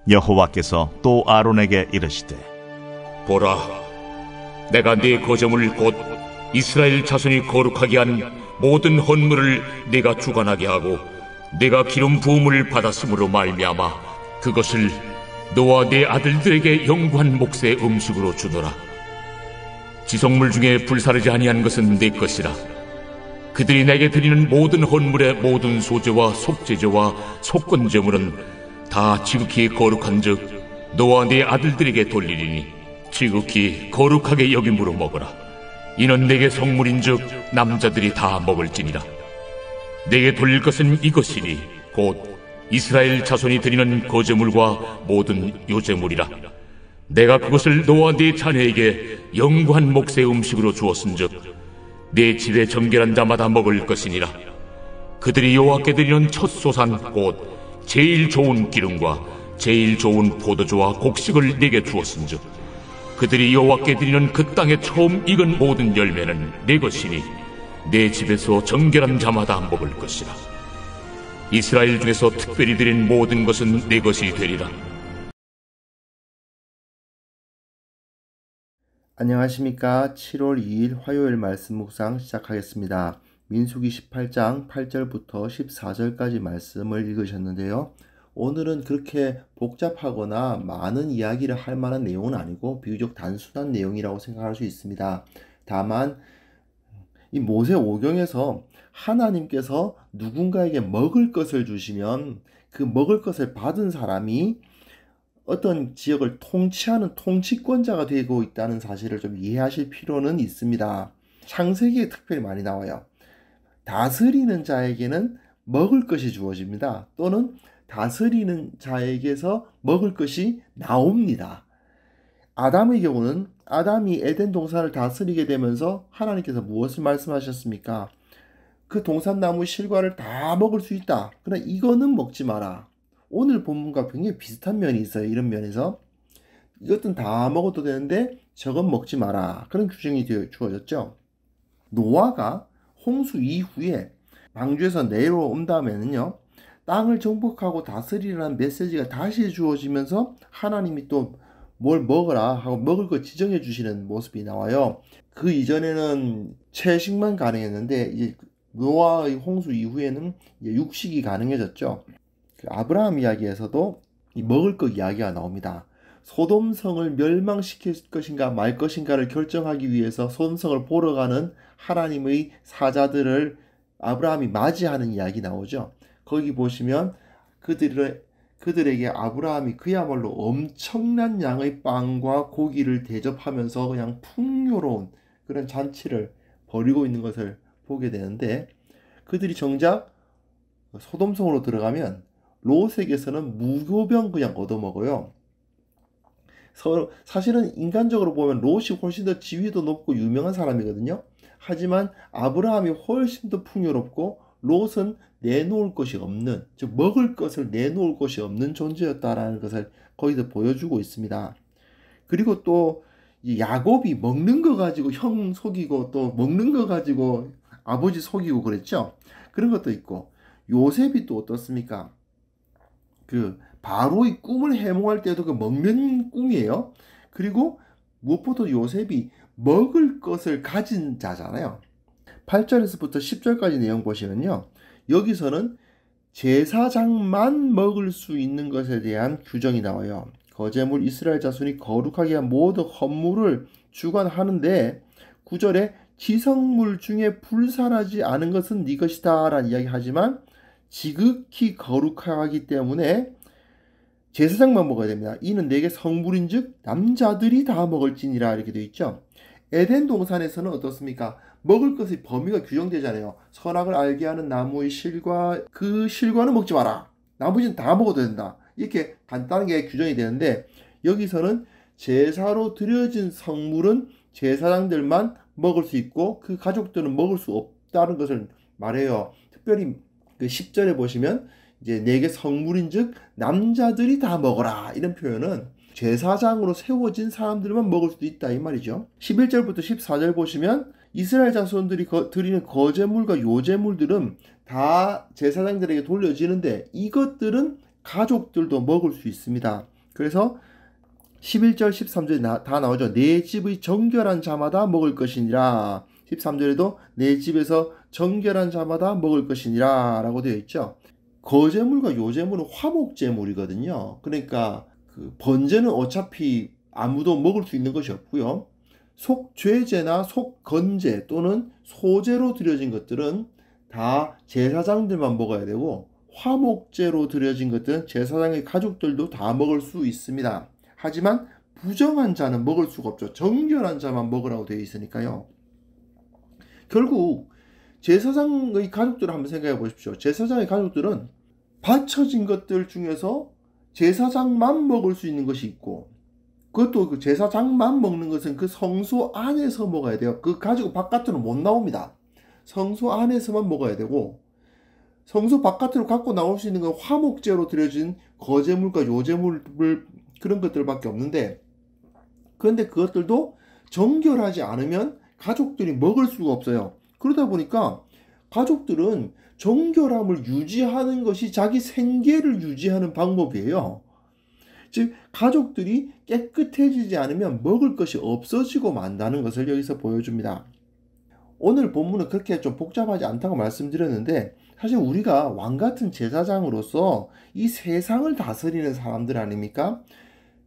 여호와께서 또 아론에게 이르시되 보라, 내가 네 거저물 곧 이스라엘 자손이 거룩하게 한 모든 헌물을 네가 주관하게 하고 네가 기름 부음을 받았으므로 말미암아 그것을 너와 네 아들들에게 영구한 몫의 음식으로 주노라. 지성물 중에 불사르지 아니한 것은 네 것이라. 그들이 내게 드리는 모든 헌물의 모든 소제와 속제제와 속건제물은 다 지극히 거룩한즉 너와 네 아들들에게 돌리리니 지극히 거룩하게 여김으로 먹어라. 이는 내게 성물인즉 남자들이 다 먹을지니라. 내게 돌릴 것은 이것이니 곧 이스라엘 자손이 드리는 거제물과 모든 요제물이라. 내가 그것을 너와 네 자녀에게 영구한 몫의 음식으로 주었은즉 네 집에 정결한 자마다 먹을 것이니라. 그들이 여호와께 드리는 첫 소산 곧 제일 좋은 기름과 제일 좋은 포도주와 곡식을 네게 주었은즉 그들이 여호와께 드리는 그 땅에 처음 익은 모든 열매는 네 것이니 내 집에서 정결한 자마다 먹을 것이라. 이스라엘 중에서 특별히 드린 모든 것은 네 것이 되리라. 안녕하십니까. 7월 2일 화요일 말씀 묵상 시작하겠습니다. 민수기 18장 8절부터 14절까지 말씀을 읽으셨는데요. 오늘은 그렇게 복잡하거나 많은 이야기를 할 만한 내용은 아니고 비교적 단순한 내용이라고 생각할 수 있습니다. 다만 이 모세 오경에서 하나님께서 누군가에게 먹을 것을 주시면 그 먹을 것을 받은 사람이 어떤 지역을 통치하는 통치권자가 되고 있다는 사실을 좀 이해하실 필요는 있습니다. 창세기에 특별히 많이 나와요. 다스리는 자에게는 먹을 것이 주어집니다. 또는 다스리는 자에게서 먹을 것이 나옵니다. 아담의 경우는 아담이 에덴 동산을 다스리게 되면서 하나님께서 무엇을 말씀하셨습니까? 그 동산나무 실과를 다 먹을 수 있다. 그러나 이거는 먹지 마라. 오늘 본문과 굉장히 비슷한 면이 있어요. 이런 면에서 이것은 다 먹어도 되는데 저건 먹지 마라. 그런 규정이 주어졌죠. 노아가 홍수 이후에 방주에서 내려온 다음에는요. 땅을 정복하고 다스리라는 메시지가 다시 주어지면서 하나님이 또 뭘 먹어라 하고 먹을 거 지정해 주시는 모습이 나와요. 그 이전에는 채식만 가능했는데 이제 노아의 홍수 이후에는 이제 육식이 가능해졌죠. 그 아브라함 이야기에서도 이 먹을 것 이야기가 나옵니다. 소돔성을 멸망시킬 것인가 말 것인가를 결정하기 위해서 소돔성을 보러 가는 하나님의 사자들을 아브라함이 맞이하는 이야기 나오죠. 거기 보시면 그들에게 아브라함이 그야말로 엄청난 양의 빵과 고기를 대접하면서 그냥 풍요로운 그런 잔치를 벌이고 있는 것을 보게 되는데 그들이 정작 소돔성으로 들어가면 롯에게서는 무교병 그냥 얻어먹어요. 사실은 인간적으로 보면 롯이 훨씬 더 지위도 높고 유명한 사람이거든요. 하지만 아브라함이 훨씬 더 풍요롭고 롯은 내놓을 것이 없는, 즉 먹을 것을 내놓을 것이 없는 존재였다라는 것을 거기서 보여주고 있습니다. 그리고 또 야곱이 먹는 거 가지고 형 속이고 또 먹는 거 가지고 아버지 속이고 그랬죠. 그런 것도 있고 요셉이 또 어떻습니까? 그 바로의 꿈을 해몽할 때도 그 먹는 꿈이에요. 그리고 무엇보다 요셉이 먹을 것을 가진 자잖아요. 8절에서부터 10절까지 내용 보시면요. 여기서는 제사장만 먹을 수 있는 것에 대한 규정이 나와요. 거제물 이스라엘 자손이 거룩하게 한 모든 헌물을 주관하는데 9절에 지성물 중에 불사하지 않은 것은 네 것이다 라는 이야기 하지만 지극히 거룩하기 때문에 제사장만 먹어야 됩니다. 이는 내게 성물인즉 남자들이 다 먹을지니라 이렇게 되어 있죠. 에덴 동산에서는 어떻습니까? 먹을 것의 범위가 규정되잖아요. 선악을 알게 하는 나무의 실과 그 실과는 먹지 마라. 나머지는 다 먹어도 된다. 이렇게 간단하게 규정이 되는데 여기서는 제사로 드려진 성물은 제사장들만 먹을 수 있고 그 가족들은 먹을 수 없다는 것을 말해요. 특별히 그 10절에 보시면 이제 내게 성물인즉 남자들이 다 먹어라 이런 표현은 제사장으로 세워진 사람들만 먹을 수도 있다 이 말이죠. 11절부터 14절 보시면 이스라엘 자손들이 드리는 거제물과 요제물들은 다 제사장들에게 돌려지는데 이것들은 가족들도 먹을 수 있습니다. 그래서 11절 13절에 다 나오죠. 내 집의 정결한 자마다 먹을 것이니라. 13절에도 내 집에서 정결한 자마다 먹을 것이니라 라고 되어 있죠. 거제물과 요제물은 화목제물이거든요. 그러니까 그 번제는 어차피 아무도 먹을 수 있는 것이 없고요. 속죄제나 속건제 또는 소제로 드려진 것들은 다 제사장들만 먹어야 되고, 화목제로 드려진 것들은 제사장의 가족들도 다 먹을 수 있습니다. 하지만 부정한 자는 먹을 수가 없죠. 정결한 자만 먹으라고 되어 있으니까요. 결국 제사장의 가족들을 한번 생각해 보십시오. 제사장의 가족들은 바쳐진 것들 중에서 제사장만 먹을 수 있는 것이 있고, 그것도 그 제사장만 먹는 것은 그 성소 안에서 먹어야 돼요. 그 가지고 바깥으로 못 나옵니다. 성소 안에서만 먹어야 되고, 성소 바깥으로 갖고 나올 수 있는 건 화목제로 드려진 거제물과 요제물 그런 것들밖에 없는데, 그런데 그것들도 정결하지 않으면 가족들이 먹을 수가 없어요. 그러다 보니까 가족들은 정결함을 유지하는 것이 자기 생계를 유지하는 방법이에요. 즉 가족들이 깨끗해지지 않으면 먹을 것이 없어지고 만다는 것을 여기서 보여줍니다. 오늘 본문은 그렇게 좀 복잡하지 않다고 말씀드렸는데, 사실 우리가 왕같은 제사장으로서 이 세상을 다스리는 사람들 아닙니까?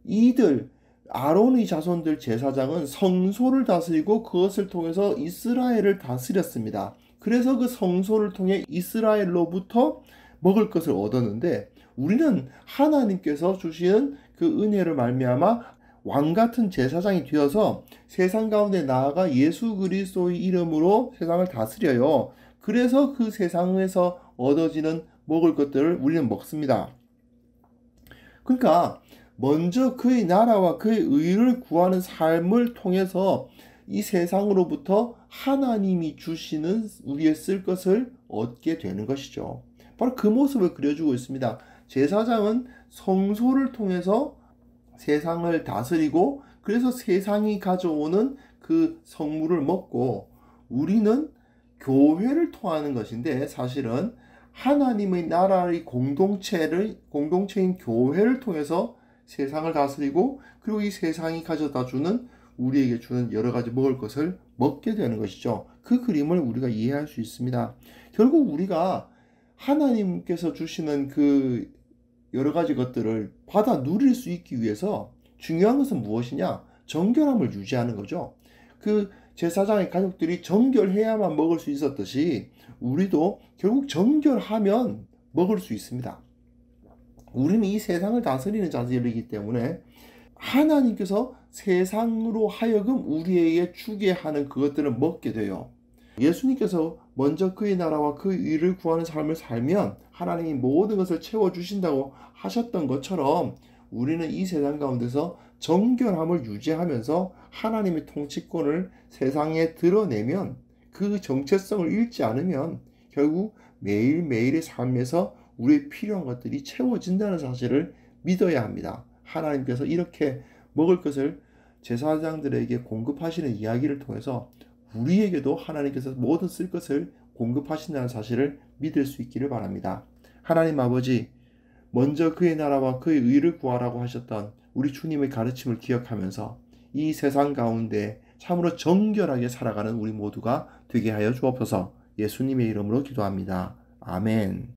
이들 아론의 자손들 제사장은 성소를 다스리고 그것을 통해서 이스라엘을 다스렸습니다. 그래서 그 성소를 통해 이스라엘로부터 먹을 것을 얻었는데, 우리는 하나님께서 주시는 그 은혜를 말미암아 왕같은 제사장이 되어서 세상 가운데 나아가 예수 그리스도의 이름으로 세상을 다스려요. 그래서 그 세상에서 얻어지는 먹을 것들을 우리는 먹습니다. 그러니까 먼저 그의 나라와 그의 의를 구하는 삶을 통해서 이 세상으로부터 하나님이 주시는 우리의 쓸 것을 얻게 되는 것이죠. 바로 그 모습을 그려주고 있습니다. 제사장은 성소를 통해서 세상을 다스리고, 그래서 세상이 가져오는 그 성물을 먹고, 우리는 교회를 통하는 것인데, 사실은 하나님의 나라의 공동체인 교회를 통해서 세상을 다스리고, 그리고 이 세상이 가져다 주는, 우리에게 주는 여러 가지 먹을 것을 먹게 되는 것이죠. 그 그림을 우리가 이해할 수 있습니다. 결국 우리가 하나님께서 주시는 그 여러 가지 것들을 받아 누릴 수 있기 위해서 중요한 것은 무엇이냐? 정결함을 유지하는 거죠. 그 제사장의 가족들이 정결해야만 먹을 수 있었듯이 우리도 결국 정결하면 먹을 수 있습니다. 우리는 이 세상을 다스리는 자들이기 때문에 하나님께서 세상으로 하여금 우리에게 주게 하는 그것들을 먹게 돼요. 예수님께서 먼저 그의 나라와 그의 의를 구하는 삶을 살면 하나님이 모든 것을 채워주신다고 하셨던 것처럼, 우리는 이 세상 가운데서 정결함을 유지하면서 하나님의 통치권을 세상에 드러내면, 그 정체성을 잃지 않으면 결국 매일매일의 삶에서 우리의 필요한 것들이 채워진다는 사실을 믿어야 합니다. 하나님께서 이렇게 먹을 것을 제사장들에게 공급하시는 이야기를 통해서 우리에게도 하나님께서 모든 쓸 것을 공급하신다는 사실을 믿을 수 있기를 바랍니다. 하나님 아버지, 먼저 그의 나라와 그의 의를 구하라고 하셨던 우리 주님의 가르침을 기억하면서 이 세상 가운데 참으로 정결하게 살아가는 우리 모두가 되게 하여 주옵소서. 예수님의 이름으로 기도합니다. 아멘.